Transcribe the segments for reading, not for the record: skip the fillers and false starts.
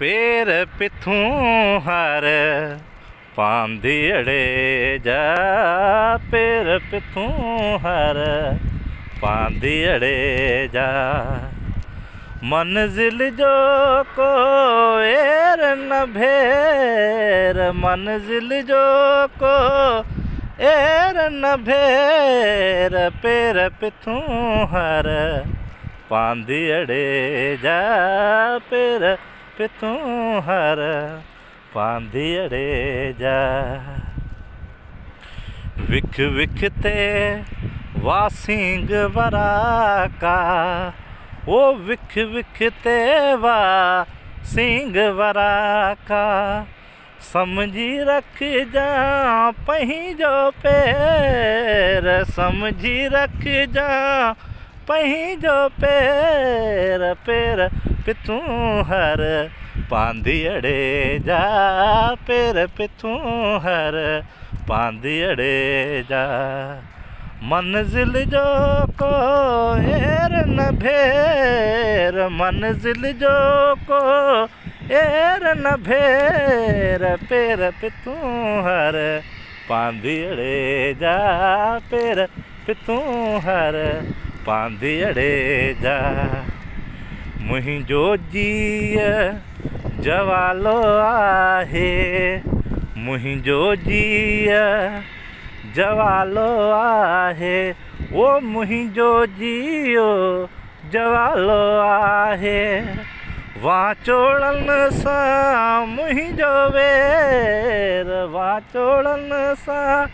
पेर पिथूं हर पांदियड़े जा, पेर पिथूं हर पांदियड़े जा। मंजिल जो को एर न भेर, मंजिल जो को एर न भेर, पेर पिथूं हर पांदियड़े जा, पेर पिथूं हर पांदियड़े जा। विख विख ते वासिंग वराका, ओ विख विख ते वासिंग वराका। समझी रख जा पंहिंजो पेर, समझी रख जा पंहिंजो पेर, पेर पिथूं हर पांदियड़े जा, पेर पिथूं हर पांदियड़े जा। मंजिल जो को एर न भेर, मंजिल जो को एर न भेर, पेर पिथूं हर पांदियड़े जा, पेर पिथूं हर पांदियड़े जा। मुंहिंजो जीअ जवालो आहे, मुंहिंजो जीअ जवालो आहे, ओ मुंहिंजो जीओ जवालो आहे। वाचोड़न सां मुंहिंजो वेर, वाचोड़न सां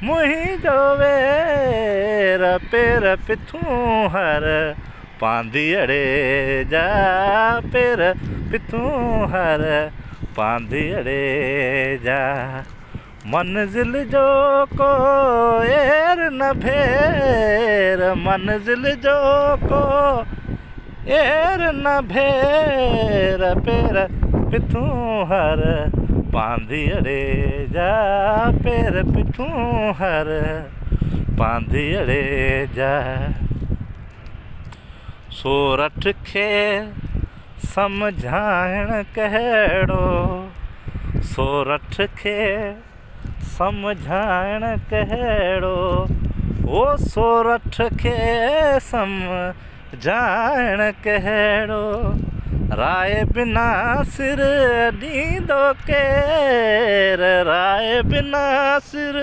मुंहिंजो वेर, पेर पिथूं हर पांदियड़े जा, पेर पिथूं हर पांदियड़े जा। मंजिल जो को एर न भेर, मंजिल जो को एर न भेर, पेर पिथूं हर पांदियड़े जा, पेर पिथूं हर पांदियड़े जा। सोरठ खे समझाइण कहिड़ो, सोरठ खे समझाइण कहिड़ो, ओ सोरठ खे समझाइण कहिड़ो। राय बिना सिर ॾींदो केर, राय बिना सिर